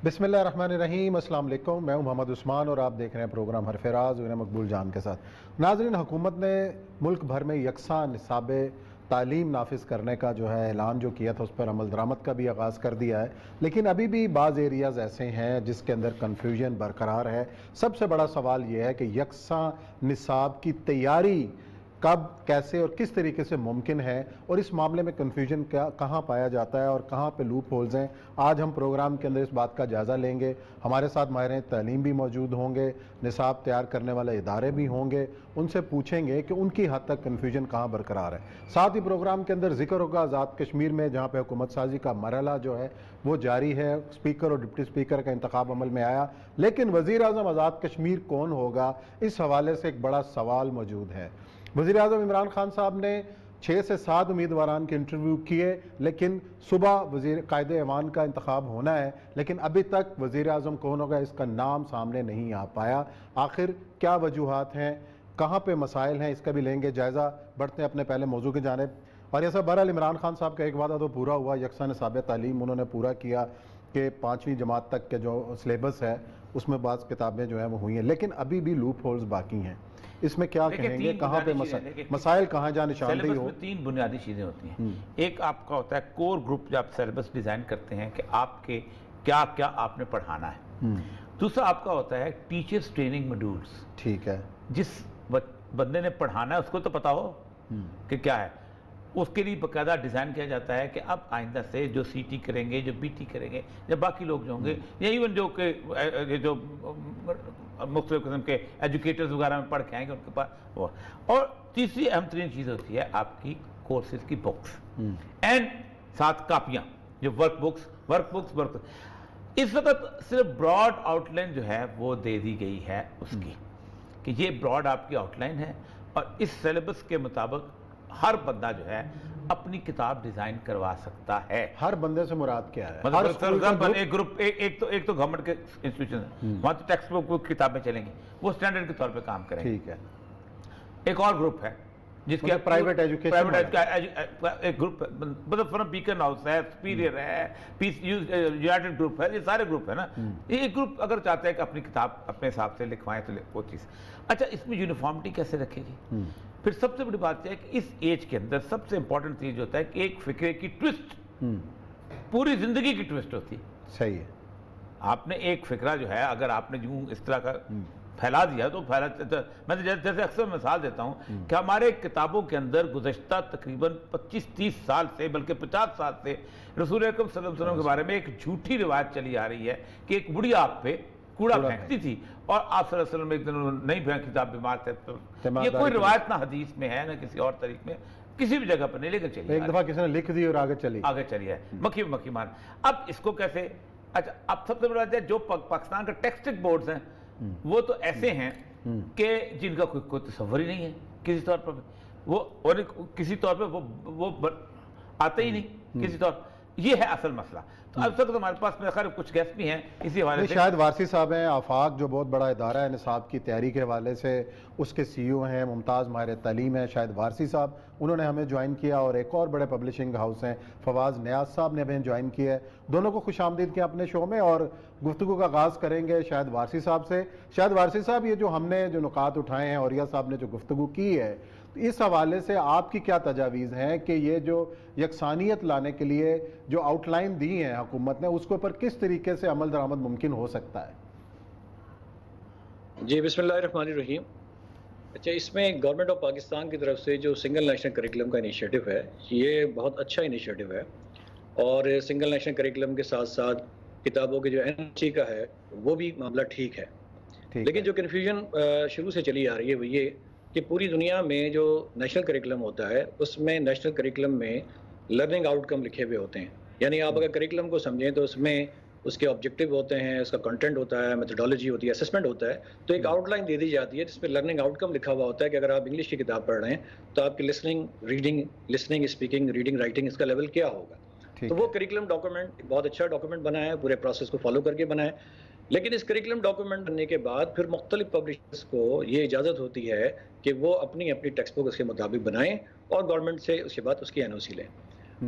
बिस्मिल्लाहिर्रहमानिर्रहीम, अस्सलाम वालेकुम। मैं हूं मोहम्मद उस्मान और आप देख रहे हैं प्रोग्राम हरफराज व मकबूल जान के साथ। नाज़रीन, हुकूमत ने मुल्क भर में यकसा निसाब तालीम नाफिज करने का जो है ऐलान जो किया था, उस पर अमल दरामद का भी आगाज़ कर दिया है, लेकिन अभी भी बाज़ एरियाज़ ऐसे हैं जिसके अंदर कन्फ्यूजन बरकरार है। सबसे बड़ा सवाल यह है कि यकसा निसाब की तैयारी कब, कैसे और किस तरीके से मुमकिन है, और इस मामले में कन्फ्यूजन कहाँ पाया जाता है और कहाँ पे लूप होल्स हैं। आज हम प्रोग्राम के अंदर इस बात का जायज़ा लेंगे। हमारे साथ माहिर तालीम भी मौजूद होंगे, निसाब तैयार करने वाले इदारे भी होंगे, उनसे पूछेंगे कि उनकी हद तक कन्फ्यूजन कहाँ बरकरार है। साथ ही प्रोग्राम के अंदर जिक्र होगा आज़ाद कश्मीर में, जहाँ पर हुकूमत साजी का मरहला जो है वो जारी है। स्पीकर और डिप्टी स्पीकर का इंतखाब अमल में आया, लेकिन वज़ीर आज़म आज़ाद कश्मीर कौन होगा, इस हवाले से एक बड़ा सवाल मौजूद है। वज़ीर आज़म इमरान खान साहब ने 6 से 7 उम्मीदवारान के इंटरव्यू किए, लेकिन सुबह वज़ीर कायदे ऐवान का इंतखाब होना है, लेकिन अभी तक वज़ीर आज़म कौन होगा इसका नाम सामने नहीं आ पाया। आखिर क्या वजूहात हैं, कहाँ पे मसाइल हैं, इसका भी लेंगे जायज़ा। बढ़ते हैं अपने पहले मौजू की जानिब। और ये सब बहरहाल इमरान खान साहब का एक वादा तो पूरा हुआ, यकसा निसाब तालीम उन्होंने पूरा किया कि 5वीं जमात तक के जो सिलेबस है उसमें बाज़ किताबें जो हैं वो हुई हैं, लेकिन अभी भी लूप होल्स बाकी हैं। इसमें क्या कहेंगे, कहाँ पे मसाइल कहाँ जहाँ निशानदेही हो? 3 बुनियादी चीज़ें होती हैं। एक आपका होता है कोर ग्रुप, जो आप सिलेबस डिज़ाइन करते हैं कि आपके क्या क्या आपने पढ़ाना है। दूसरा आपका होता है टीचर्स ट्रेनिंग मॉड्यूल्स। ठीक है, जिस बंदे ने पढ़ाना है उसको तो पता हो कि क्या है, उसके लिए बाकायदा डिज़ाइन किया जाता है कि अब आइंदा से जो सीटी करेंगे, जो बीटी करेंगे, या बाकी लोग जो होंगे, या इवन जो के जो मुख्तलिफ किस्म के एजुकेटर्स वगैरह में पढ़ के आएंगे उनके पास वो। और तीसरी अहम तरीन चीज़ होती है आपकी कोर्सेज की बुक्स एंड साथ कापियाँ, जो वर्क। इस वक्त सिर्फ ब्रॉड आउटलाइन जो है वो दे दी गई है उसकी, कि ये ब्रॉड आपकी आउटलाइन है और इस सिलेबस के मुताबिक हर बंदा जो है अपनी किताब डिजाइन करवा सकता है। हर बंदे से मुराद क्या है? मतलब एक ग्रुप, एक तो गवर्नमेंट के इंस्टीट्यूशन है, वहां तो टेक्स्ट बुक किताबें चलेंगी, वो स्टैंडर्ड के तौर पे काम करेंगे। ठीक है। एक और ग्रुप है जिसके प्राइवेट एजुकेशन, एक ग्रुप मतलब फ्रॉम बीकन हाउस है, सुपीरियर है, पीस यूनाइटेड ग्रुप है, ये सारे ग्रुप है ना। एक ग्रुप अगर चाहते हैं कि अपनी किताब अपने हिसाब से लिखवाएं तो वो चीज़। अच्छा, इसमें यूनिफॉर्मिटी कैसे रखेगी? फिर सबसे बड़ी बात यह है कि इस एज के अंदर सबसे इंपॉर्टेंट चीज होता है कि एक फिक्रे की ट्विस्ट पूरी जिंदगी की ट्विस्ट होती है। सही है। आपने एक फिक्रा जो है अगर आपने यूं इस तरह का फैला दिया तो मैं तो जैसे अक्सर मिसाल देता हूं कि हमारे किताबों के अंदर गुज़श्ता तकरीबन 25-30 साल से, बल्कि 50 साल से रसूल अकरम सल्लल्लाहु अलैहि वसल्लम के बारे में एक झूठी रिवायत चली आ रही है कि एक बुढ़िया आप पे कूड़ा फेंकती थी और आप सल्लल्लाहु अलैहि वसल्लम एक दिन नहीं फेंकी, आप बीमार थे। तो ये कोई रिवायत ना हदीस में है ना किसी और तरीके में, किसी भी जगह पर नहीं लेकर चली। एक दफा किसी ने लिख दी और आगे चली है, मक्खी मार। अब इसको कैसे? अच्छा, अब सबसे बड़ा बात है जो पाकिस्तान के टेक्स्टिक बोर्ड्स हैं वो तो ऐसे हैं कि जिनका कोई तसव्वुर ही नहीं है किसी तौर पर वो, और किसी तौर पर वो आते ही नहीं किसी तौर। ये है असल मसला। तो अब तक तो हमारे पास मेरे ख्याल कुछ गेस्ट भी हैं इसी हवाले से। शायद वारसी साहब हैं, आफाक जो बहुत बड़ा इदारा है निसाब की तैयारी के हवाले से, उसके CEO हैं, मुमताज़ माहिर तालीम है, शायद वारसी साहब, उन्होंने हमें ज्वाइन किया। और एक और बड़े पब्लिशिंग हाउस हैं, फवाज नियाज साहब ने हमें ज्वाइन किया है। दोनों को खुशामदीद किया अपने शो में, और गुफ्तगू का आगाज़ करेंगे शायद वारसी साहब से। शायद वारसी साहब, ये जो हमने जो नुकात उठाए हैं और रिया साहब ने जो गुफ्तगू की है, तो इस हवाले से आपकी क्या तजावीज़ हैं कि ये जो यकसानियत लाने के लिए जो आउटलाइन दी है हुकूमत ने, उसके ऊपर किस तरीके से अमल दरामद मुमकिन हो सकता है? जी, बिस्मिल्लाहिर्रहमानिर्रहीम। अच्छा, इसमें गवर्नमेंट ऑफ पाकिस्तान की तरफ से जो सिंगल नेशनल करिकुलम का इनिशिएटिव है, ये बहुत अच्छा इनिशिएटिव है। और सिंगल नेशनल करिकुलम के साथ साथ किताबों के जो NC का है वो भी मामला ठीक है। लेकिन जो कन्फ्यूजन शुरू से चली आ रही है वो ये कि पूरी दुनिया में जो नेशनल करिकुलम होता है उसमें नेशनल करिकुलम में लर्निंग आउटकम लिखे हुए होते हैं। यानी आप अगर करिकुलम को समझें तो उसमें उसके ऑब्जेक्टिव होते हैं, उसका कंटेंट होता है, मेथोडोलॉजी होती है, असेसमेंट होता है। तो एक आउटलाइन दे दी जाती है जिसमें लर्निंग आउटकम लिखा हुआ होता है कि अगर आप इंग्लिश की किताब पढ़ रहे हैं तो आपकी लिसनिंग, स्पीकिंग, रीडिंग, राइटिंग, इसका लेवल क्या होगा। तो वो करिकुलम डॉक्यूमेंट बहुत अच्छा डॉक्यूमेंट बना है, पूरे प्रोसेस को फॉलो करके बना है। लेकिन इस करिकुलम डॉक्यूमेंट बनने के बाद फिर मुख्तलिफ पब्लिशर्स को ये इजाज़त होती है कि वो अपनी टेक्स्ट बुक उसके मुताबिक बनाएं और गवर्नमेंट से उसके बाद उसकी NOC लें।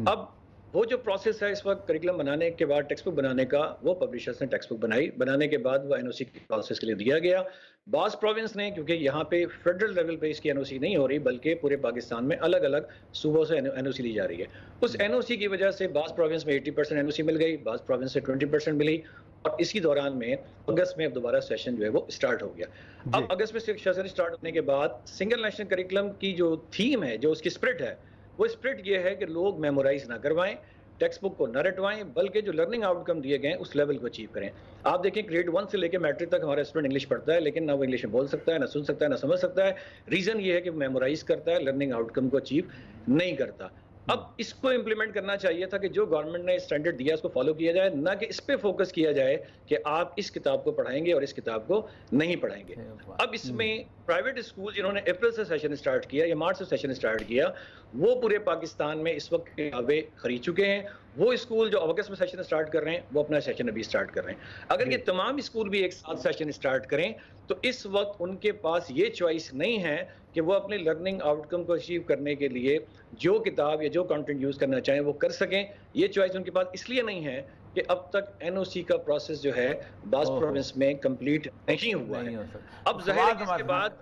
अब वो जो प्रोसेस है इस वक्त करिकुलम बनाने के बाद टेक्स्ट बुक बनाने का, वो पब्लिशर्स ने टेक्स्ट बुक बनाई, बनाने के बाद वो एनओसी की प्रोसेस के लिए दिया गया। बास प्रोविंस ने, क्योंकि यहाँ पे फेडरल लेवल पे इसकी एनओसी नहीं हो रही बल्कि पूरे पाकिस्तान में अलग अलग सूबों से एनओसी ली जा रही है, उस एनओसी की वजह से बास प्रोविंस में 80% एनओसी मिल गई, बास प्रोविंस से 20% मिली, और इसी दौरान में अगस्त में अब दोबारा सेशन जो है वो स्टार्ट हो गया। अब अगस्त में सेशन स्टार्ट होने के बाद सिंगल नेशनल करिकुलम की जो थीम है, जो उसकी स्पिरिट है, वो स्पिरिट ये है कि लोग मेमोराइज ना करवाएं, टेक्स्ट बुक को न रटवाएं, बल्कि जो लर्निंग आउटकम दिए गए हैं उस लेवल को अचीव करें। आप देखें ग्रेड 1 से लेकर मैट्रिक तक हमारा स्टूडेंट इंग्लिश पढ़ता है, लेकिन ना वो इंग्लिश में बोल सकता है, ना सुन सकता है, ना समझ सकता है। रीजन ये है कि वो मेमोराइज करता है, लर्निंग आउटकम को अचीव नहीं करता। अब इसको इम्प्लीमेंट करना चाहिए था कि जो गवर्नमेंट ने स्टैंडर्ड दिया उसको फॉलो किया जाए, ना कि इस पे फोकस किया जाए कि आप इस किताब को पढ़ाएंगे और इस किताब को नहीं पढ़ाएंगे। अब इसमें प्राइवेट स्कूल जिन्होंने अप्रैल से सेशन स्टार्ट किया या मार्च से सेशन स्टार्ट किया, वो पूरे पाकिस्तान में इस वक्त किताबें खरीद चुके हैं। वो स्कूल जो अगस्त में सेशन स्टार्ट कर रहे हैं वो अपना सेशन अभी स्टार्ट कर रहे हैं। अगर ये तमाम स्कूल भी एक साथ सेशन स्टार्ट करें तो इस वक्त उनके पास ये चॉइस नहीं है कि वो अपने लर्निंग आउटकम को अचीव करने के लिए जो किताब या जो कंटेंट यूज करना चाहें वो कर सकें। ये चॉइस उनके पास इसलिए नहीं है कि अब तक एनओसी का प्रोसेस जो है बास प्रोविंस में कंप्लीट नहीं हुआ है। अब जाहिर है कि इसके बाद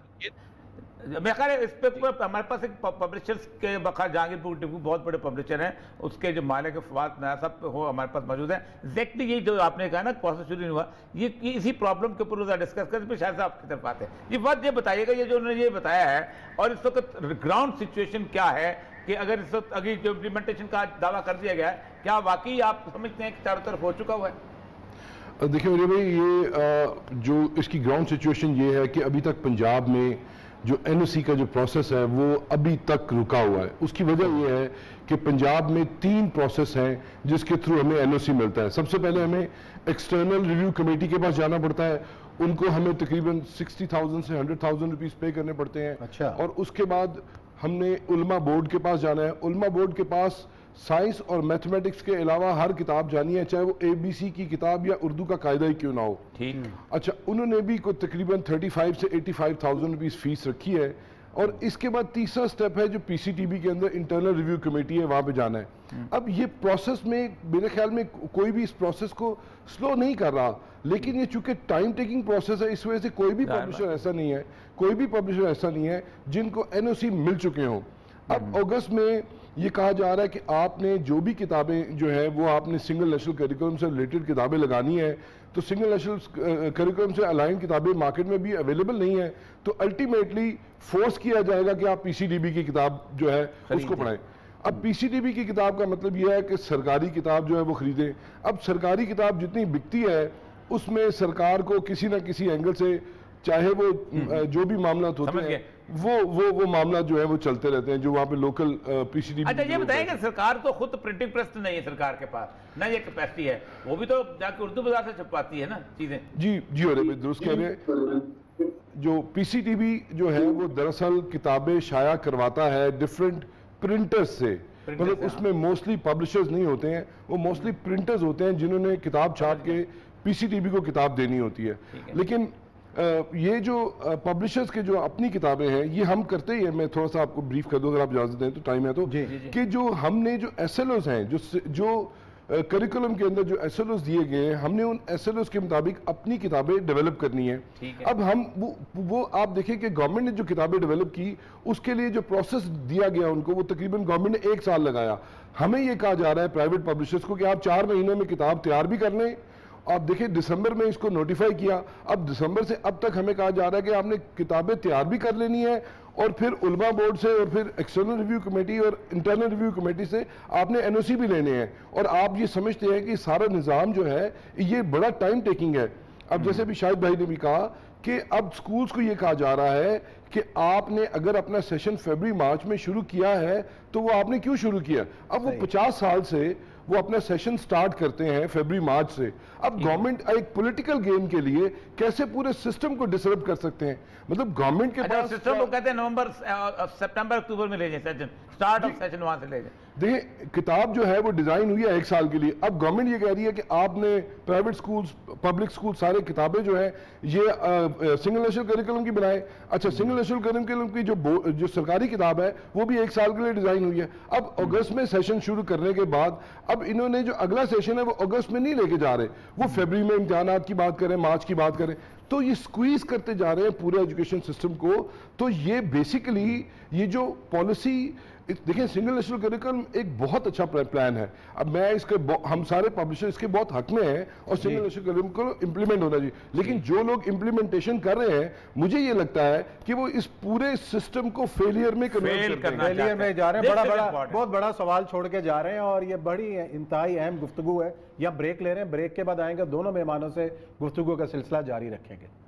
मैं कह रहा इस पे हमारे पास एक पब्लिशर्स के बखर जहांगीरपुर टिपू बहुत बड़े पब्लिशर हैं, उसके जो मालिक फवाद नया साहब हो हमारे पास मौजूद है। एग्जैक्टली ये जो आपने कहा ना प्रोसेस शुरू नहीं हुआ, ये इसी प्रॉब्लम के ऊपर डिस्कस करते फिर शायद आपकी तरफ आते हैं। ये बात ये बताइएगा, ये जो उन्होंने ये बताया है और इस वक्त ग्राउंड सिचुएशन क्या है कि अगर इस वक्त अभी जो इम्प्लीमेंटेशन का दावा कर दिया गया है, क्या वाकई आप समझते हैं कि चारों तरफ हो चुका हुआ है? देखिए मेरे भाई, ये जो इसकी ग्राउंड सिचुएशन ये है कि अभी तक पंजाब में जो एनओसी का जो प्रोसेस है वो अभी तक रुका हुआ है। उसकी वजह ये है कि पंजाब में 3 प्रोसेस हैं जिसके थ्रू हमें एनओसी मिलता है। सबसे पहले हमें एक्सटर्नल रिव्यू कमेटी के पास जाना पड़ता है, उनको हमें तकरीबन 60,000 से 100,000 रुपीस पे करने पड़ते हैं। अच्छा। और उसके बाद हमने उलमा बोर्ड के पास जाना है। उलमा बोर्ड के पास साइंस और मैथमेटिक्स के अलावा हर किताब जानी है, चाहे वो ABC की किताब या उर्दू का कायदा ही क्यों ना हो। ठीक। अच्छा, उन्होंने भी कोई तकरीबन 35 से 85,000 रुपीस फीस रखी है। और इसके बाद तीसरा स्टेप है जो PCTB के अंदर इंटरनल रिव्यू कमेटी है, वहां पे जाना है। अब ये प्रोसेस में मेरे ख्याल में कोई भी इस प्रोसेस को स्लो नहीं कर रहा, लेकिन ये चूंकि टाइम टेकिंग प्रोसेस है, इस वजह से कोई भी पब्लिशर ऐसा नहीं है, कोई भी पब्लिशर ऐसा नहीं है जिनको NOC मिल चुके हों। अब अगस्त में ये कहा जा रहा है कि आपने जो भी किताबें जो है वो आपने सिंगल नेशनल करिकुलम से रिलेटेड किताबें लगानी है, तो सिंगल नेशनल करिकुलम से अलाइन किताबें मार्केट में भी अवेलेबल नहीं है, तो अल्टीमेटली फोर्स किया जाएगा कि आप PCTB की किताब जो है उसको पढ़ें। अब PCTB की किताब का मतलब यह है कि सरकारी किताब जो है वो खरीदें। अब सरकारी किताब जितनी बिकती है उसमें सरकार को किसी ना किसी एंगल से, चाहे वो जो भी मामला होते हैं वो मामला जो है वो चलते रहते हैं, जो वहाँ पे लोकल PCTB। अच्छा, ये बताइए कि सरकार तो खुद प्रिंटिंग प्रेस नहीं है सरकार के पास, ना ये कैपेसिटी है, वो भी तो जाके उर्दू बाजार से छपवाती है ना चीजें। जी और दुरुस्त कह रहे हैं। जो PCTB जो है वो दरअसल किताबें शाया करवाता है डिफरेंट प्रिंटर्स से, मतलब उसमें मोस्टली पब्लिशर्स नहीं होते हैं, वो मोस्टली प्रिंटर्स होते हैं जिन्होंने किताब छाप के PCTB को किताब देनी होती है। लेकिन ये जो पब्लिशर्स के जो अपनी किताबें हैं ये हम करते ही हैं। मैं थोड़ा सा आपको ब्रीफ कर दूं अगर आप इजाजत दें तो, टाइम है तो, कि जो हमने जो SLOs हैं, जो करिकुलम के अंदर जो SLOs दिए गए हैं, हमने उन SLOs के मुताबिक अपनी किताबें डेवलप करनी है। अब हम वो आप देखें कि गवर्नमेंट ने जो किताबें डेवलप की उसके लिए जो प्रोसेस दिया गया उनको, वो तकरीबन गवर्नमेंट ने 1 साल लगाया। हमें ये कहा जा रहा है प्राइवेट पब्लिशर्स को कि आप 4 महीनों में किताब तैयार भी कर लें। आप देखिए दिसंबर में इसको नोटिफाई किया, अब दिसंबर से अब तक हमें कहा जा रहा है कि आपने किताबें तैयार भी कर लेनी है और फिर उलमा बोर्ड से और फिर एक्सटर्नल रिव्यू कमेटी और इंटरनल रिव्यू कमेटी से आपने NOC भी लेने हैं। और आप ये समझते हैं कि सारा निज़ाम जो है ये बड़ा टाइम टेकिंग है। अब जैसे भी शाहिद भाई ने भी कहा कि अब स्कूल्स को ये कहा जा रहा है कि आपने अगर अपना सेशन फरवरी मार्च में शुरू किया है तो वो आपने क्यों शुरू किया। अब वो 50 साल से वो अपना सेशन स्टार्ट करते हैं फरवरी मार्च से। अब गवर्नमेंट एक पॉलिटिकल गेम के लिए कैसे पूरे सिस्टम को डिसरप्ट कर सकते हैं, मतलब गवर्नमेंट के पास सिस्टम वो कहते हैं नवंबर सितंबर अक्टूबर में ले जाए सेशन, स्टार्ट ऑफ सेशन वहां से ले जाए। देखिए किताब जो है वो डिजाइन हुई है 1 साल के लिए। अब गवर्नमेंट ये कह रही है कि आपने प्राइवेट स्कूल्स, पब्लिक स्कूल सारे किताबें जो है ये सिंगल नेशनल करिकुलम की बनाए। अच्छा, सिंगल नेशनल करिकुलम की जो सरकारी किताब है वो भी 1 साल के लिए डिजाइन हुई है। अब अगस्त में सेशन शुरू करने के बाद अब इन्होंने जो अगला सेशन है वो अगस्त में नहीं लेके जा रहे, वो फरवरी में इम्तिहानात की बात करें, मार्च की बात करें, तो ये स्क्वीज करते जा रहे हैं पूरे एजुकेशन सिस्टम को। तो ये बेसिकली ये जो पॉलिसी देखिए, सिंगल नेशनल करिकुलम एक बहुत अच्छा प्लान है। अब मैं इसके हम सारे पब्लिशर इसके बहुत हक में हैं और सिंगल नेशनल करिकुलम को इम्प्लीमेंट होना चाहिए, लेकिन जो लोग इम्प्लीमेंटेशन कर रहे हैं मुझे ये लगता है कि वो इस पूरे सिस्टम को फेलियर में कन्वर्ट करना फेलियर में जा रहे हैं। बहुत बड़ा सवाल छोड़ के जा रहे हैं और ये बड़ी इंतहाई अहम गुफ्तगू है। या ब्रेक ले रहे हैं, ब्रेक के बाद आएंगे, दोनों मेहमानों से गुफ्तगू का सिलसिला जारी रखेंगे।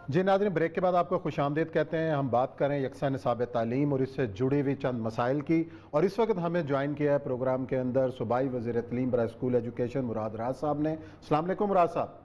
जी नाज़रीन, ब्रेक के बाद आपको खुशामदीद कहते हैं। हम बात करें यकसा निसाब तालीम और इससे जुड़ी हुई चंद मसाइल की। और इस वक्त हमें ज्वाइन किया है प्रोग्राम के अंदर सूबाई वज़ीर तालीम बराए स्कूल एजुकेशन मुराद राज साहब ने। अस्सलाम वालेकुम मुराद साहब।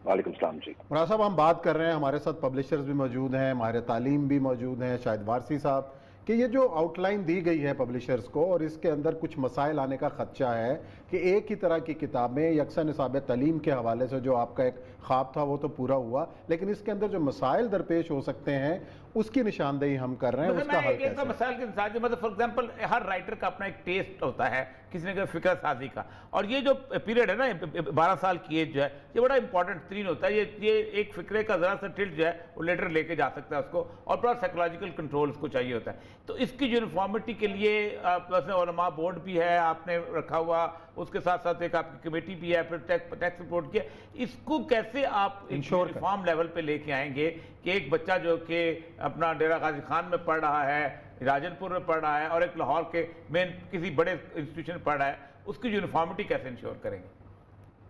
वालेकुम सलाम जी। मुराद साहब, हम बात कर रहे हैं, हमारे साथ पब्लिशर्स भी मौजूद हैं, माहिर तालीम भी मौजूद हैं, शाहिद वारसी साहब, कि ये जो आउटलाइन दी गई है पब्लिशर्स को और इसके अंदर कुछ मसाइल आने का खदशा है कि एक ही तरह की किताबें यकसा निसाब तालीम के हवाले से जो आपका एक ख्वाब था वो तो पूरा हुआ, लेकिन इसके अंदर जो मसाइल दरपेश हो सकते हैं उसकी निशानदेही हम कर रहे हैं। उसका हल कैसे? मसाइल के साथ मतलब फॉर एग्जांपल हर राइटर का अपना एक टेस्ट होता है, किसी ने कहा फिक्र साजी का, और ये जो पीरियड है ना 12 साल की एज जो है ये बड़ा इंपॉर्टेंट तरीन होता है। ये एक फिक्रे का जरा सा टिल्ट जो है वो लेटर लेके जा सकता है उसको, और बड़ा साइकोलॉजिकल कंट्रोल उसको चाहिए होता है। तो इसकी यूनिफॉर्मिटी के लिए प्लस उलमा बोर्ड भी है आपने रखा हुआ, उसके साथ साथ एक आपकी कमेटी भी है, फिर टैक्स रिपोर्ट की है। इसको कैसे आप यूनिफॉर्म लेवल पे लेके आएंगे कि एक बच्चा जो कि अपना डेरा गाजी खान में पढ़ रहा है, राजनपुर में पढ़ रहा है, और एक लाहौर के मेन किसी बड़े इंस्टीट्यूशन में पढ़ रहा है, उसकी यूनिफॉर्मिटी कैसे इंश्योर करेंगे?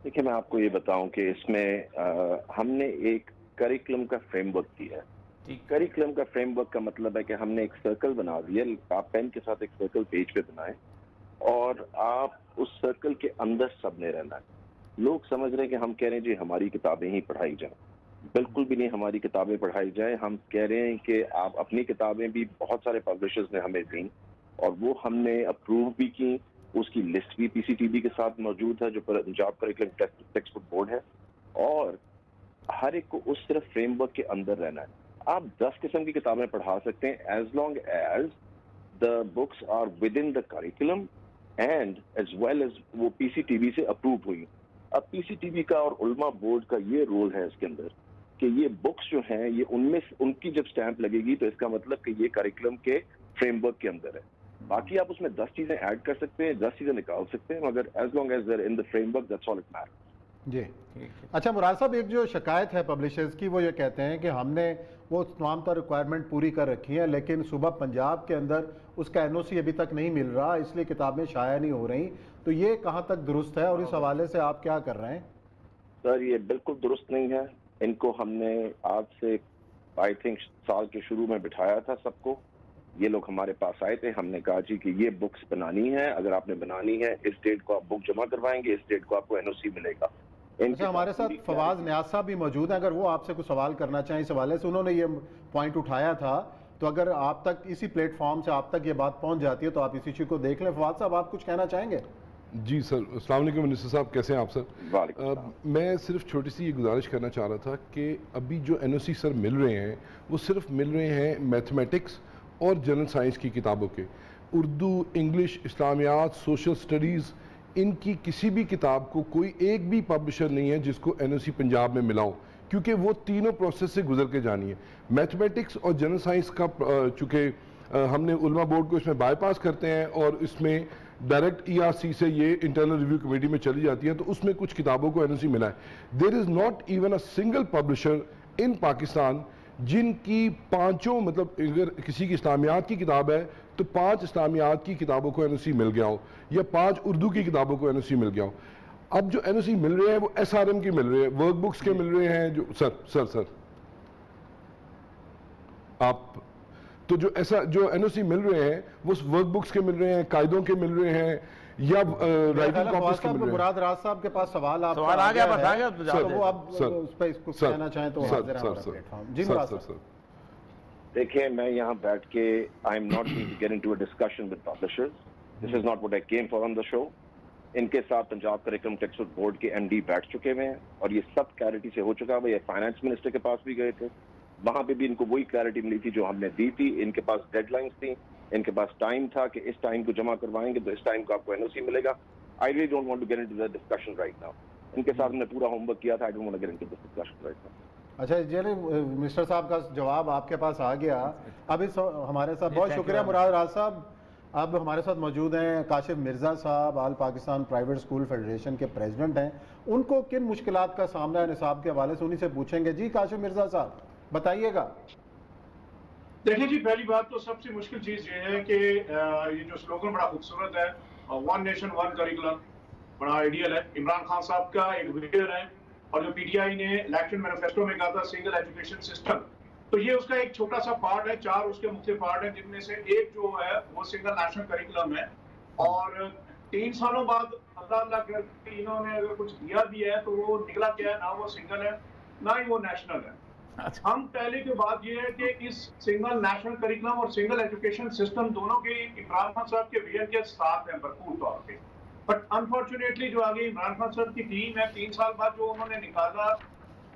देखिए, मैं आपको ये बताऊं कि इसमें हमने एक करिकुलम का फ्रेमवर्क दिया है। करिकुलम का फ्रेमवर्क का मतलब है कि हमने एक सर्कल बना दिया, आप पेन के साथ एक सर्कल पेज पे बनाएं और आप उस सर्कल के अंदर सबने रहना है। लोग समझ रहे हैं कि हम कह रहे हैं जी हमारी किताबें ही पढ़ाई जाएं, बिल्कुल भी नहीं हमारी किताबें पढ़ाई जाएं। हम कह रहे हैं कि आप अपनी किताबें भी बहुत सारे पब्लिशर्स ने हमें दी और वो हमने अप्रूव भी की, उसकी लिस्ट भी पीसीटीबी के साथ मौजूद है जो Punjab curriculum textbook board है, और हर एक को उस सिर्फ फ्रेमवर्क के अंदर रहना है। आप 10 किस्म की किताबें पढ़ा सकते हैं as long as the books are within the curriculum and as well as वो पीसीटीबी से अप्रूव हुई। अब पीसीटीबी का और उलमा बोर्ड का ये रोल है इसके अंदर कि ये बुक्स जो हैं ये उनमें उनकी जब स्टैंप लगेगी तो इसका मतलब कि ये करिकुलम के फ्रेमवर्क के अंदर है। बाकी आप उसमें 10 चीजें ऐड कर सकते हैं, 10 चीजें निकाल सकते हैं, मगर as long as they're in the framework that's all it matters. जी अच्छा मुराद साहब, एक जो शिकायत है पब्लिशर्स की वो ये कहते हैं कि हमने वो तमाम तर रिक्वायरमेंट पूरी कर रखी है, लेकिन सुबह पंजाब के अंदर उसका एनओसी अभी तक नहीं मिल रहा, इसलिए किताबें शाया नहीं हो रही। तो ये कहाँ तक दुरुस्त है और इस हवाले से आप क्या कर रहे हैं? सर, ये बिल्कुल दुरुस्त नहीं है। इनको हमने आज से आई थिंक साल के शुरू में बिठाया था सबको, ये लोग हमारे पास आए थे, हमने कहा जी कि ये बुक्स बनानी है, अगर आपने बनानी है इस डेट को आप बुक जमा करवाएंगे, इस डेट को आपको एनओसी मिलेगा। अच्छा, हमारे साथ फवाज न्याज साहब भी मौजूद हैं, अगर वो आपसे कुछ सवाल करना चाहें इस हवाले से। उन्होंने ये पॉइंट उठाया था, तो अगर आप तक इसी प्लेटफॉर्म से आप तक ये बात पहुंच जाती है तो आप इस इशू को देख लें। फवाद साहब, आप कुछ कहना चाहेंगे? जी सर, अस्सलाम वालेकुम मिनिस्टर साहब, कैसे हैं आप सर? मैं सिर्फ छोटी सी ये गुजारिश करना चाह रहा था कि अभी जो एनओसी सर मिल रहे हैं वो सिर्फ मिल रहे हैं मैथमेटिक्स और जनरल साइंस की किताबों के। उर्दू, इंग्लिश, इस्लामियात, सोशल स्टडीज़, इनकी किसी भी किताब को कोई एक भी पब्लिशर नहीं है जिसको एनओसी पंजाब में मिला हो, क्योंकि वो तीनों प्रोसेस से गुजर के जानी है। मैथमेटिक्स और जनरल साइंस का चूँकि हमने उलमा बोर्ड को इसमें बाईपास करते हैं और इसमें डायरेक्ट ईआरसी से ये इंटरनल रिव्यू कमेटी में चली जाती है, तो उसमें कुछ किताबों को एनओसी मिला है। There is not even a single publisher in Pakistan जिनकी पांचों, मतलब अगर किसी की इस्लामियात की किताब है तो 5 इस्लामियात की किताबों को एनओसी मिल गया हो या 5 उर्दू की किताबों को एनओसी मिल गया हो। अब जो एनओसी मिल रहे हैं वो एसआरएम की मिल रहे हैं, वर्क बुक्स के मिल रहे हैं, जो सर आप तो जो ऐसा जो एनओसी मिल रहे हैं वो वर्क बुक्स के मिल रहे हैं, कायदों के मिल रहे हैं, या राइटिंग कॉपीज के मिल रहे हैं। मुराद राज साहब के पास सवाल आ गया, बस आ गया, तो वो आप उस पर इसको कहना चाहें तो हाजिर हैं हमारा प्लेटफॉर्म। जी मुराद साहब। देखिए, मैं यहाँ बैठ के I am not going to get into a discussion with publishers. This is not what I came for on the show. इनके साथ Punjab curriculum textbook board के एमडी बैठ चुके हुए हैं और ये सब क्लैरिटी से हो चुका है. ये फाइनेंस मिनिस्टर के पास भी गए थे, वहां पे भी इनको वही क्लैरिटी मिली थी जो हमने दी थी. इनके पास डेडलाइंस थी, इनके पास टाइम था कि इस टाइम को जमा करवाएंगे तो इस टाइम को आपको एनओसी मिलेगा. I really don't want to get into the discussion right now. इनके साथ हमने पूरा होमवर्क किया था. I don't want to get into this discussion right now. अच्छा चलिए, मिनिस्टर साहब का जवाब आपके पास आ गया. अब इस हमारे साथ बहुत शुक्रिया मुराद राज साहब. अब हमारे साथ मौजूद हैं काशिफ मिर्ज़ा साहब, आल पाकिस्तान प्राइवेट स्कूल फेडरेशन के प्रेसिडेंट हैं. उनको किन मुश्किलात का सामना है निसाब के हवाले से, उन्हीं से पूछेंगे. जी काशिफ मिर्ज़ा साहब बताइएगा. देखिए जी, पहली बात तो सबसे मुश्किल चीज़ ये है कि ये जो स्लोगन बड़ा खूबसूरत है, वन नेशन वन करिकुलम, बड़ा आइडियल है. इमरान खान साहब का एक विजन है और जो पीटीआई ने इलेक्शन मैनिफेस्टो में कहा था सिंगल एजुकेशन सिस्टम, तो ये उसका एक छोटा सा पार्ट है. 4 उसके मुख्य पार्ट है, जिनमें से एक जो है वो सिंगल नेशनल करिकुलम है. और 3 सालों बाद अल्लाह करके इन्होंने अगर कुछ दिया भी है तो वो निकला क्या है, ना वो सिंगल है ना ही वो नेशनल है. हम पहले की बात ये है कि इस सिंगल नेशनल करिकुलम और सिंगल एजुकेशन सिस्टम दोनों के इमरान खान साहब के विजन के साथ हैं भरपूर तौर पे. बट अनफॉर्चुनेटली जो आगे इमरान खान साहब की टीम है, 3 साल बाद जो उन्होंने निकाला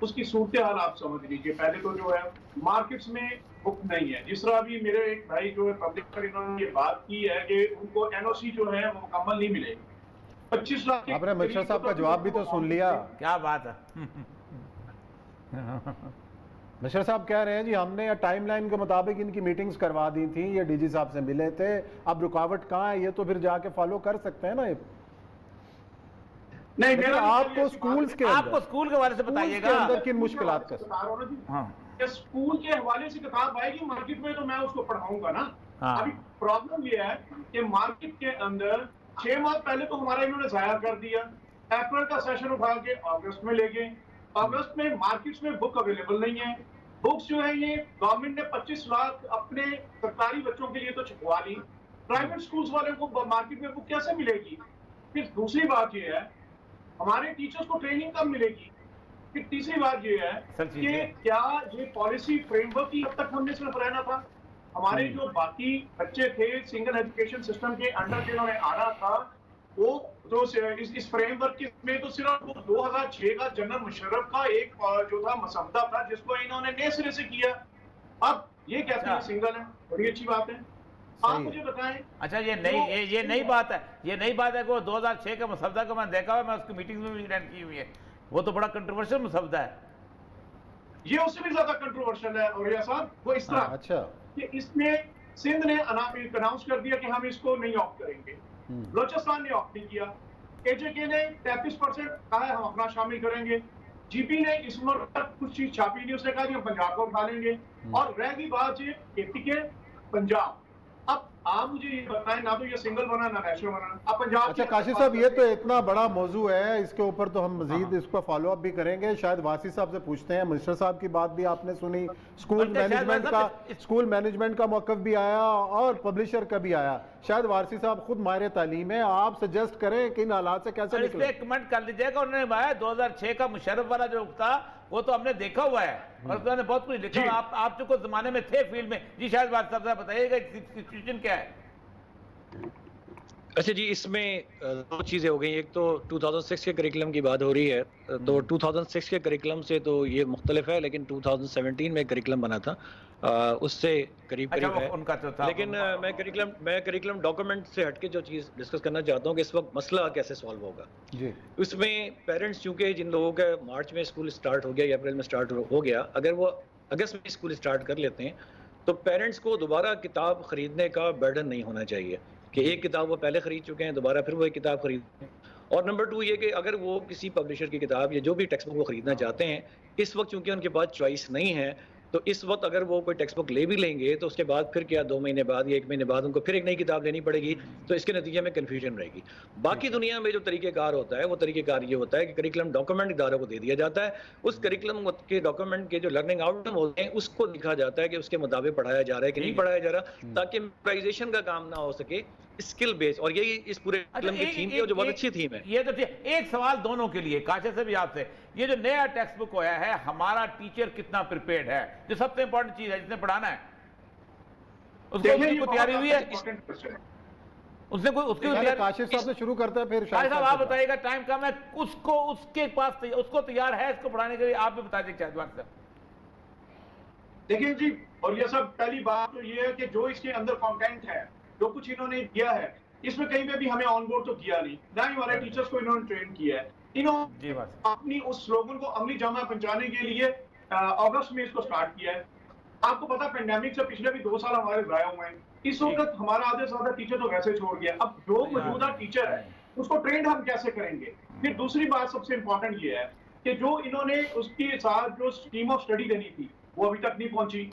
उसकी सूरत हाल आप समझ लीजिए. पहले तो जो है मार्केट्स में बुक नहीं है. जिस तरह अभी मेरे एक भाई जो है पब्लिक इन्होंने ये बात की है कि उनको एनओसी जो है वो मुकम्मल नहीं मिलेगी. 25 लाख. आपने मिनिस्टर साहब का जवाब भी तो सुन लिया. क्या बात है. मिनिस्टर साहब कह रहे हैं जी हमने टाइमलाइन के मुताबिक इनकी मीटिंग्स करवा दी थी, ये डीजी साहब से मिले थे, अब रुकावट कहाँ है, ये तो फिर जाके फॉलो कर सकते हैं ना. ये नहीं, मेरा आपको स्कूल्स के आपको स्कूल के बारे से बताइएगा. अंदर किन मुश्किलात का स्कूल के हवाले से किताब आएगी मार्केट में तो मैं उसको पढ़ाऊंगा ना. हाँ. अभी प्रॉब्लम ये है कि मार्केट के अंदर 6 माह पहले तो हमारा इन्होंने जाया कर दिया. अप्रैल का सेशन उठा के अगस्त में ले गए. अगस्त में मार्केट्स में बुक अवेलेबल नहीं है. बुक्स जो है ये गवर्नमेंट ने 25 लाख अपने सरकारी बच्चों के लिए तो छपवा ली. प्राइवेट स्कूल्स वाले को मार्केट में बुक कैसे मिलेगी. फिर दूसरी बात ये है हमारे टीचर्स को ट्रेनिंग कब मिलेगी. फिर तीसरी बात ये है कि क्या ये पॉलिसी फ्रेमवर्क की अब तक हमने सिर्फ रहना था. हमारे जो बाकी बच्चे थे सिंगल एजुकेशन सिस्टम के अंडर जिन्होंने आना था वो जो इस फ्रेमवर्क में तो सिर्फ 2006 का जनरल मुशर्रफ का एक जो था मसौदा था जिसको इन्होंने नए सिरे से किया. अब ये कहते हैं सिंगल है, बड़ी अच्छी बात है. आप मुझे बताएं. अच्छा ये नई बात है. ये नई बात है कि वो 2006 का मसौदा को मैंने देखा हुआ, मैं उसकी मीटिंग में भी अटेंड की हुई है. वो तो बड़ा कंट्रोवर्शियल मसौदा है. ये उससे भी ज्यादा कंट्रोवर्शियल है. और साहब वो इस तरह अच्छा कि इसमें सिंध ने अनाउंस कर दिया कि हम इसको नहीं ऑप्ट करेंगे. बलोचिस्तान ने ऑप्ट नहीं किया. एजेके ने 33% कहा है हम अपना शामिल करेंगे. जीपी ने इस उम्र तक कुछ चीज छापी नहीं, उसने कहा कि हम पंजाब को उठा लेंगे. और रह गई बात ये के पंजाब. अब आप मुझे ये बताएं, ना तो ये सिंगल बना ना नेशनल बना. अब पंजाब. अच्छा काशिफ साहब ये तो इतना बड़ा मौजू है, इसके ऊपर तो हम मजीद इस पर फॉलो अप भी करेंगे. शायद वासी साहब से पूछते हैं. मिनिस्टर साहब की बात भी आपने सुनी, स्कूल मैनेजमेंट का मौक़िफ़ भी आया और पब्लिशर का भी आया. शायद वासी साहब खुद माहिर तालीम है, आप सजेस्ट करें कि इन हालात से कैसे निकले. कमेंट कर लीजिएगा. उन्होंने बताया 2006 का मुशर्रफ वाला जो था वो तो हमने देखा हुआ है और उन्होंने बहुत कुछ लिखा. आप जो कुछ जमाने में थे फील्ड में. जी शायद बात साहब बताइएगा सिचुएशन क्या है. अच्छा जी, इसमें 2 चीज़ें हो गई. एक तो 2006 के करिकुलम की बात हो रही है. तो 2006 के करिकुलम से तो ये मुख्तलिफ है, लेकिन 2017 में करिकुलम बना था उससे करीब करीब है. उनका तो था. लेकिन मैं करिकुलम डॉक्यूमेंट से हटके जो चीज़ डिस्कस करना चाहता हूँ कि इस वक्त मसला कैसे सॉल्व होगा. जी उसमें पेरेंट्स चूंकि जिन लोगों का मार्च में स्कूल स्टार्ट हो गया या अप्रैल में स्टार्ट हो गया, अगर वो अगस्त में स्कूल स्टार्ट कर लेते हैं तो पेरेंट्स को दोबारा किताब खरीदने का बर्डन नहीं होना चाहिए कि एक किताब वो पहले खरीद चुके हैं, दोबारा फिर वो एक किताब खरीद. और नंबर 2 ये कि अगर वो किसी पब्लिशर की किताब या जो भी टेक्स्ट बुक वो खरीदना चाहते हैं, इस वक्त चूंकि उनके पास चॉइस नहीं है, तो इस वक्त अगर वो कोई टेक्स्ट बुक ले भी लेंगे तो उसके बाद फिर क्या 2 महीने बाद या 1 महीने बाद उनको फिर एक नई किताब लेनी पड़ेगी. तो इसके नतीजे में कन्फ्यूजन रहेगी. बाकी दुनिया में जो तरीक़ेकार होता है वो तरीक़ेकार ये होता है कि करिकुलम डॉक्यूमेंट इदारों को दे दिया जाता है. उस करिकुलम के डॉक्यूमेंट के जो लर्निंग आउटकम होते हैं उसको लिखा जाता है कि उसके मुताबिक पढ़ाया जा रहा है कि नहीं पढ़ाया जा रहा, ताकि मेमोराइजेशन का काम ना हो सके, स्किल बेस. और यही इस पूरे करिकुलम की थीम है जो बहुत अच्छी थीम है. ये तो एक सवाल दोनों के लिए, काशिफ से भी आपसे. ये जो नया टेक्स्ट बुक होया है, हमारा टीचर कितना प्रिपेयर्ड है, जो सबसे इंपॉर्टेंट चीज है जिसने पढ़ाना है, उसकी कोई तैयारी हुई है? इंपॉर्टेंट क्वेश्चन है। उसने कोई उसकी पहले तैयारी? काशिफ साहब से शुरू करते हैं, फिर भाई साहब आप साहब से। बताइएगा, टाइम कम है, उसको उसके पास उसको तैयार है इसको पढ़ाने के लिए? आप भी बता दीजिए शाहजवान साहब। देखिए जी, और ये सब पहली बात तो ये है कि जो इसके अंदर कंटेंट है, जो कुछ इन्होंने दिया है, इसमें कहीं पे भी हमें ऑन बोर्ड तो किया नहीं, ना ही हमारे टीचर्स को इन्होंने ट्रेन किया है। जी इन्होंने बात। अपनी उस स्लोगन को अमली जामा पहुंचाने के लिए अगस्त में इसको स्टार्ट किया है। आपको पता पेंडेमिक से पिछले भी 2 साल हमारे ज़ाया हुए हैं। इस वक्त हमारा आधे से ज्यादा टीचर तो वैसे छोड़ गया। अब जो मौजूदा टीचर है उसको ट्रेंड हम कैसे करेंगे? फिर दूसरी बात सबसे इंपॉर्टेंट ये है कि जो इन्होंने उसके साथ जो स्ट्रीम ऑफ स्टडी देनी थी वो अभी तक नहीं पहुंची।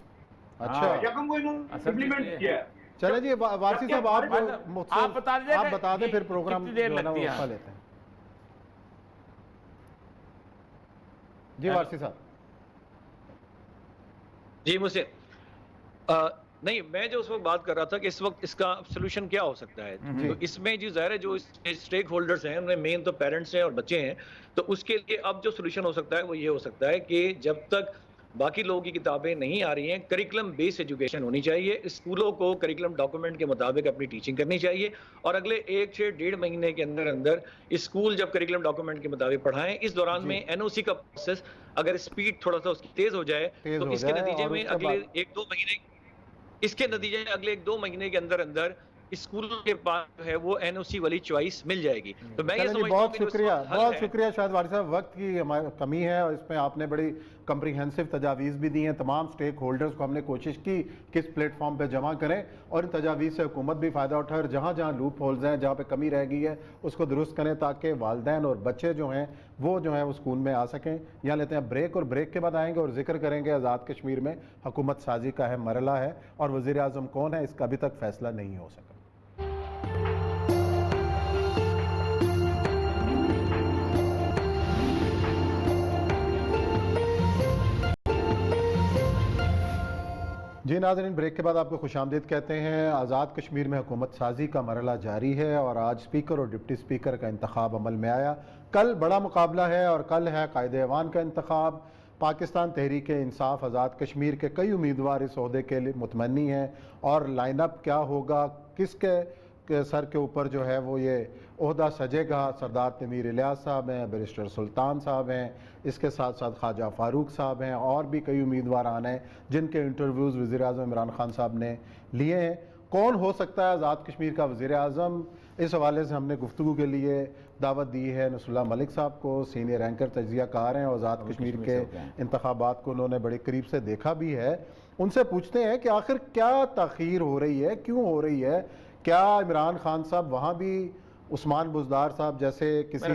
अच्छा, यकम वो इन्होंने असल में इम्प्लीमेंट ये किया है। चले जी वारसी साहब, आप भाई साहब, मुझसे आप बता दीजिए आप कि बता दें, ये फिर प्रोग्राम कितनी देर जो है ना वो लगती है? उठा लेते हैं। जी वारसी साहब। जी मुझसे नहीं, मैं जो उस वक्त बात कर रहा था कि इस वक्त इसका सोल्यूशन क्या हो सकता है। तो इसमें जी ज़ाहिर है जो स्टेक होल्डर्स हैं उनमें मेन तो पेरेंट्स हैं और बच्चे हैं। तो उसके लिए अब जो सोल्यूशन हो सकता है वो ये हो सकता है कि जब तक बाकी लोगों की किताबें नहीं आ रही हैं, करिकुलम बेस्ड एजुकेशन होनी चाहिए। स्कूलों को करिकुलम डॉक्यूमेंट के मुताबिक अपनी टीचिंग करनी चाहिए और अगले 1 से 1.5 महीने के अंदर अंदर स्कूल जब करिकुलम डॉक्यूमेंट के मुताबिक पढ़ाएं, इस दौरान में एनओसी का प्रोसेस अगर स्पीड थोड़ा सा उसकी तेज हो जाए तो इसके नतीजे में अगले 1-2 महीने अगले 1-2 महीने के अंदर अंदर स्कूलों के पास जो है वो एनओसी वाली चॉइस मिल जाएगी। तो मैं ये चलें जी, समझता हूं बहुत कि जो इस शुक्रिया, वक्त हल बहुत है- शुक्रिया शायद वारिस साहब। वक्त की हमारी कमी है और इसमें आपने बड़ी कम्प्रीहेंसिव तजावीज़ भी दी हैं। तमाम स्टेक होल्डर्स को हमने कोशिश की किस प्लेटफॉर्म पे जमा करें और इन तजावीज़ से हुकूमत भी फ़ायदा उठाए और जहाँ जहाँ लूप होल्स हैं, जहाँ पे कमी रह गई है उसको दुरुस्त करें ताकि वालिदैन और बच्चे जो हैं वो जो है वो स्कूल में आ सकें। यहाँ लेते हैं ब्रेक और ब्रेक के बाद आएंगे और जिक्र करेंगे आज़ाद कश्मीर में हुकूमत साजी का अहम मरला है और वज़ीर आज़म कौन है इसका अभी तक फैसला नहीं हो सका। जी नाज़रीन, ब्रेक के बाद आपको खुशामदीद कहते हैं। आज़ाद कश्मीर में हुकूमत साजी का मरला जारी है और आज स्पीकर और डिप्टी स्पीकर का इंतखाब अमल में आया। कल बड़ा मुकाबला है और कल है कायदे-ए-वान का इंतखाब। पाकिस्तान तहरीक इंसाफ आज़ाद कश्मीर के कई उम्मीदवार इस ओहदे के लिए मुतमन्नी हैं और लाइनअप क्या होगा, किसके सर के ऊपर जो है वो ये ओहदा सजेगा। सरदार तमीर इलियास साहब हैं, बैरिस्टर सुल्तान साहब हैं, इसके साथ साथ ख्वाजा फारूक साहब हैं और भी कई उम्मीदवार हैं जिनके इंटरव्यूज़ वज़ीर आज़म इमरान खान साहब ने लिए हैं। कौन हो सकता है आज़ाद कश्मीर का वज़ीर आज़म, इस हवाले से हमने गुफ्तगू के लिए दावत दी है नसरुल्लाह मलिक साहब को। सीनियर एंकर तजिया कार हैं और आज़ाद कश्मीर के इंतखाबात को उन्होंने बड़े करीब से देखा भी है। उनसे पूछते हैं कि आखिर क्या ताख़ीर हो रही है, क्यों हो रही है? क्या इमरान खान साहब वहाँ भी उस्मान बुज़दार साहब जैसे किसी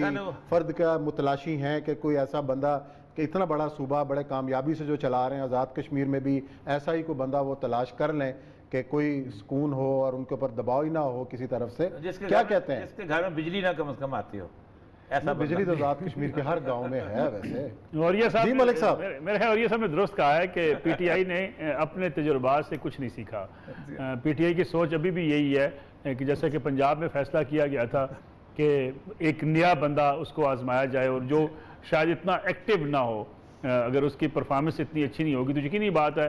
फ़र्द का मुतलाशी हैं कि कोई ऐसा बंदा कि इतना बड़ा सूबा बड़े कामयाबी से जो चला रहे हैं, आज़ाद कश्मीर में भी ऐसा ही कोई बंदा वो तलाश कर लें कि कोई सुकून हो और उनके ऊपर दबाव ही ना हो किसी तरफ से? क्या कहते हैं? जिसके घर में बिजली ना कम से कम आती हो, ऐसा बिजली तो आज़ाद कश्मीर के हर गांव में है वैसे। और ये साहब जी मलिक साहब, मेरे ख्याल और ये सबने दुरुस्त कहा है कि पीटीआई ने अपने तजुर्बात से कुछ नहीं सीखा। पीटीआई की सोच अभी भी यही है कि जैसे कि पंजाब में फैसला किया गया था कि एक नया बंदा उसको आजमाया जाए और जो शायद इतना एक्टिव ना हो, अगर उसकी परफॉर्मेंस इतनी अच्छी नहीं होगी तो यकीनी बात है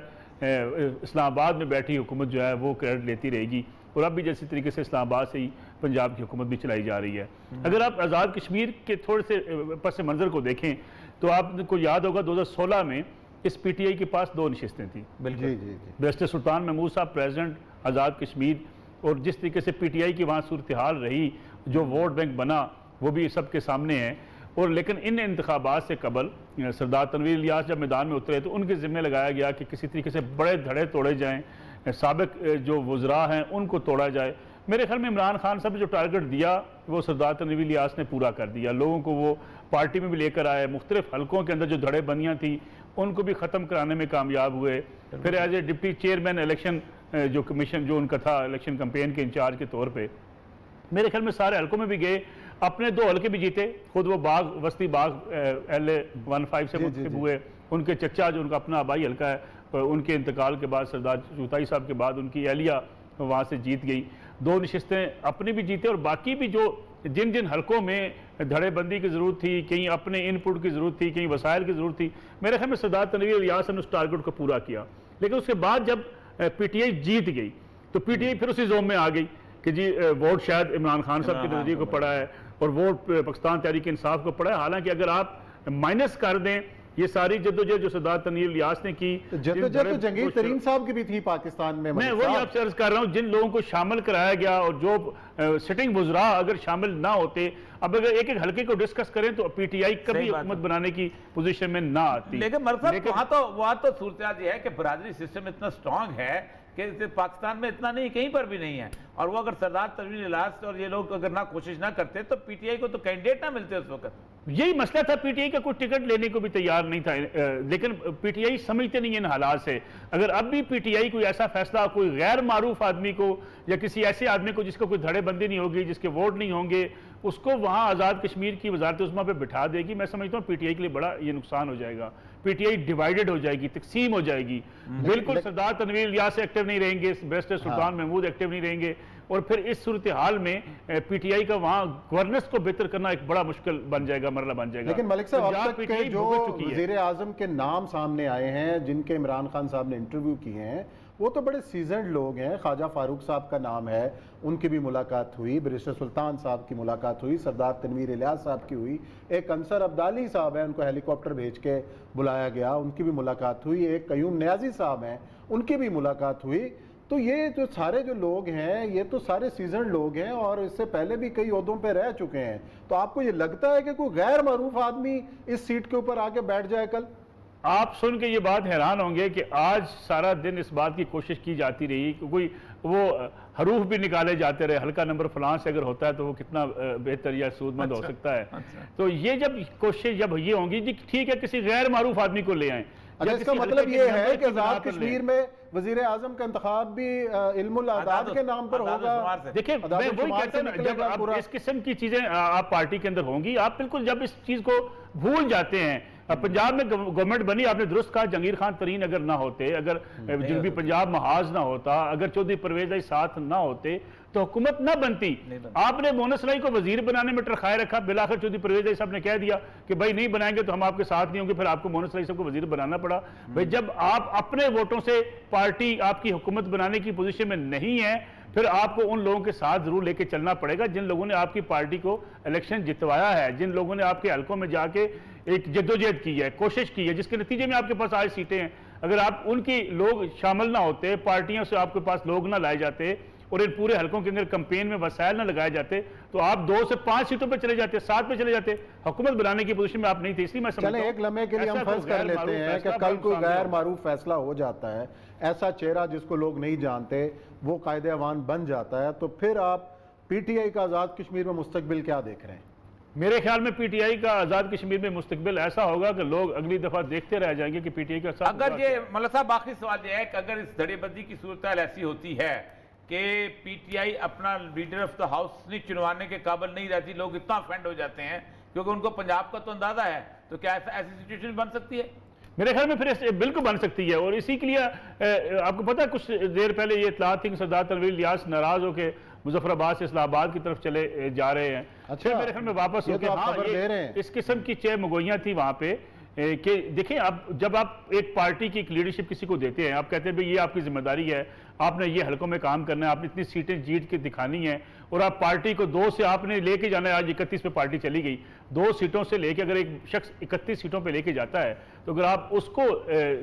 इस्लामाबाद में बैठी हुकूमत जो है वो क्रेडिट लेती रहेगी। और अब भी जैसे तरीके से इस्लामाबाद से ही पंजाब की हुकूमत भी चलाई जा रही है। अगर आप आज़ाद कश्मीर के थोड़े से पस मंज़र को देखें तो आपको याद होगा 2016 में इस पीटीआई के पास 2 नशिस्तें थी। बिल्कुल जी जी। बैरिस्टर सुल्तान महमूद साहब प्रेसिडेंट आज़ाद कश्मीर, और जिस तरीके से पीटीआई की वहाँ सूरत हाल रही, जो वोट बैंक बना वो भी सबके सामने है। और लेकिन इन इंतखाबात से कबल सरदार तनवीर इलियास जब मैदान में उतरे तो उनके ज़िम्मे लगाया गया कि किसी तरीके से बड़े धड़े तोड़े जाएँ, साबिक जो वज़रा हैं उनको तोड़ा जाए। मेरे ख्याल में इमरान खान साहब ने जो टारगेट दिया वो सरदार तनवीर इलियास ने पूरा कर दिया। लोगों को वो पार्टी में भी लेकर आए, मुख्तलिफ हलकों के अंदर जो धड़ेबंदियाँ थी उनको भी ख़त्म कराने में कामयाब हुए। फिर as a deputy chairman election जो कमीशन जो उनका था इलेक्शन कैंपेन के इंचार्ज के तौर पे, मेरे ख्याल में सारे हलकों में भी गए, अपने 2 हलके भी जीते। खुद वो बाग वस्ती बाग LA-15 से मुंतखब हुए। उनके चचा जो उनका अपना आबाई हलका है, उनके इंतकाल के बाद सरदार चूताई साहब के बाद उनकी एहलिया वहाँ से जीत गई। 2 नशिस्तें अपनी भी जीते और बाकी भी जो जिन जिन हलकों में धड़ेबंदी की ज़रूरत थी, कहीं अपने इनपुट की ज़रूरत थी, कहीं वसाइल की ज़रूरत थी, मेरे ख्याल में सरदार तनवीर इलियास ने उस टारगेट को पूरा किया। लेकिन उसके बाद जब पीटीआई जीत गई तो पीटीआई फिर उसी जोन में आ गई कि जी वोट शायद इमरान खान साहब के नज़रिए को पड़ा है और वोट पाकिस्तान तहरीक इंसाफ को पड़ा है। हालांकि अगर आप माइनस कर दें ये सारी जद्दोजहद जो सरदार तनवीर इलियास ने की, जद्दोजहद तो जंगीर तरीन साहब की भी थी पाकिस्तान में। मैं वही आपसे अर्ज कर रहा हूँ, जिन लोगों को शामिल कराया गया और जो सिटिंग वुज़रा अगर शामिल ना होते, अब अगर एक एक हल्के को डिस्कस करें तो पीटीआई कभी हुकूमत बनाने की पोजीशन में ना आती। लेकिन वहाँ तो सूरत यह है कि बरादरी सिस्टम इतना स्ट्रांग है कि पाकिस्तान में इतना नहीं, कहीं पर भी नहीं है। और वो अगर सरदार तनवीर इलियास और ये लोग अगर ना कोशिश ना करते तो पीटीआई को तो कैंडिडेट ना मिलते उस वक्त। यही मसला था, पीटीआई का कोई टिकट लेने को भी तैयार नहीं था, लेकिन पीटीआई समझते नहीं इन हालात से। अगर अब भी पीटीआई कोई ऐसा फैसला कोई गैर मारूफ आदमी को या किसी ऐसे आदमी को जिसको कोई धड़ेबंदी नहीं होगी, जिसके वोट नहीं होंगे, उसको वहाँ आज़ाद कश्मीर की वजारत उस्मा पे बिठा देगी, मैं समझता हूँ पीटीआई के लिए बड़ा ये नुकसान हो जाएगा। पीटीआई डिवाइडेड हो जाएगी, तकसीम हो जाएगी। बिल्कुल सरदार तनवीर इलियास एक्टिव नहीं रहेंगे, बैरिस्टर सुल्तान महमूद एक्टिव नहीं रहेंगे, और फिर इस सूरत हाल में पीटीआई का वहाँ गवर्नेंस को बेहतर करना एक बड़ा मुश्किल बन जाएगा, मरला बन जाएगा। लेकिन मलिक साहब, अब तक के जो वज़ीर आज़म के नाम सामने आए हैं जिनके इमरान खान साहब ने इंटरव्यू किए हैं, वो तो बड़े सीजनड लोग हैं। ख्वाजा फारूक साहब का नाम है, उनकी भी मुलाकात हुई, बैरिस्टर सुल्तान साहब की मुलाकात हुई, सरदार तनवीर इलियास साहब की हुई, एक अंसर अब्दाली साहब हैं, उनको हेलीकॉप्टर भेज के बुलाया गया, उनकी भी मुलाकात हुई, एक कयूम न्याजी साहब हैं, उनकी भी मुलाकात हुई। तो ये जो सारे जो लोग हैं ये तो सारे सीजन लोग हैं और इससे पहले भी कई ओहदों पे रह चुके हैं। तो आपको ये लगता है कि कोई गैर मारूफ आदमी इस सीट के ऊपर आके बैठ जाए कल? आप सुन के ये बात हैरान होंगे कि आज सारा दिन इस बात की कोशिश की जाती रही कि कोई वो हरूफ भी निकाले जाते रहे, हल्का नंबर फलां से अगर होता है तो वो कितना बेहतर या सूदमंद हो सकता है। तो ये जब कोशिश जब ये होंगी जी ठीक है किसी गैर मारूफ आदमी को ले आए। अच्छा, इसका मतलब ये है कि आज़ाद कश्मीर में वज़ीर आज़म का इंतखाब भी इल्मुल आदाद के नाम पर होगा। देखिए मैं वही कहता हूं, जब आप इस किस्म की चीजें आप पार्टी के अंदर होंगी, आप बिल्कुल जब इस चीज को भूल जाते हैं। अब पंजाब में गवर्नमेंट बनी, आपने दुरुस्त कहा, जंगीर खान तरीन अगर ना होते, अगर जनूबी पंजाब महाज ना होता, अगर चौधरी परवेज भाई साथ ना होते तो हुकूमत ना बनती। आपने मोहन सलाई को वजीर बनाने में टरखाए रखा, बिलाखिर चौधरी परवेज भाई साहब ने कह दिया कि भाई नहीं बनाएंगे तो हम आपके साथ नहीं होंगे, फिर आपको मोहन सलाई साहब को वजीर बनाना पड़ा। भाई जब आप अपने वोटों से पार्टी आपकी हुकूमत बनाने की पोजीशन में नहीं है, फिर आपको उन लोगों के साथ जरूर लेके चलना पड़ेगा जिन लोगों ने आपकी पार्टी को इलेक्शन जितवाया है, जिन लोगों ने आपके हलकों में जाके एक जद्दोजहद की है, कोशिश की है, जिसके नतीजे में आपके पास आज सीटें हैं। अगर आप उनकी लोग शामिल ना होते, पार्टियों से आपके पास लोग ना लाए जाते और इन पूरे हलकों के अंदर कैंपेन में वसाइल ना लगाए जाते तो आप 2 से 5 सीटों पे चले जाते, 7 पे चले जाते, हुकूमत बनाने की पोजीशन में आप नहीं थे। इसलिए मैं समझता हूं एक लम्हे के लिए हम फर्ज कर लेते हैं कि कल कोई गैर मारूफ फैसला हो जाता है, ऐसा चेहरा जिसको लोग नहीं जानते वो कायदे अवान बन जाता है, तो फिर आप पीटीआई का आज़ाद कश्मीर में मुस्तकबिल क्या देख रहे हैं? मेरे ख्याल में पीटीआई का आज़ाद कश्मीर में मुस्तकबिल ऐसा होगा कि लोग अगली दफा देखते रह जाएंगे कि पीटीआई का साथ। अगर ये मतलब साहब आखिरी सवाल ये है कि अगर इस धड़ेबंदी की सूरत ऐसी होती है कि पीटीआई अपना लीडर ऑफ द हाउस नहीं चुनवाने के काबिल नहीं रहती, लोग इतना ऑफेंड हो जाते हैं क्योंकि उनको पंजाब का तो अंदाजा है, तो क्या ऐसी सिचुएशन बन सकती है? मेरे ख्याल में फिर बिल्कुल बन सकती है। और इसी के लिए आपको पता है कुछ देर पहले ये इत्तलात थी कि सरदार तनवीर इलियास नाराज होकर मुजफ्फराबाद से इस्लामाबाद की तरफ चले जा रहे हैं। अच्छा, मेरे ख्याल में वापस होकर हाँ इस किस्म की चय मुगोइयाँ थी वहाँ पे कि देखिए अब जब आप एक पार्टी की एक लीडरशिप किसी को देते हैं, आप कहते हैं भाई ये आपकी जिम्मेदारी है, आपने ये हलकों में काम करना है, आपने इतनी सीटें जीत के दिखानी है और आप पार्टी को 2 से आपने लेके जाना है। आज 31 पे पार्टी चली गई, 2 सीटों से लेके अगर एक शख्स 31 सीटों पे लेके जाता है तो अगर आप उसको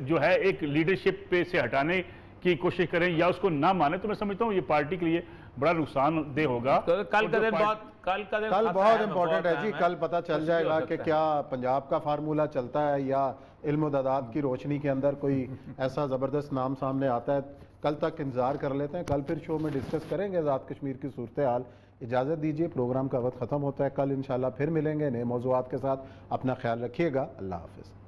जो है एक लीडरशिप पे से हटाने की कोशिश करें या उसको ना माने तो मैं समझता हूँ ये पार्टी के लिए बड़ा नुकसानदेह होगा। तो कल का दिन बहुत इंपॉर्टेंट है जी। कल पता चल जाएगा कि क्या पंजाब का फार्मूला चलता है या इल्म दादात की रोशनी के अंदर कोई ऐसा ज़बरदस्त नाम सामने आता है। कल तक इंतज़ार कर लेते हैं, कल फिर शो में डिस्कस करेंगे आज़ाद कश्मीर की सूरत हाल। इजाज़त दीजिए, प्रोग्राम का वक्त ख़त्म होता है, कल इंशाल्लाह फिर मिलेंगे नए मौज़ूआत के साथ। अपना ख्याल रखिएगा, अल्लाह हाफ़िज़।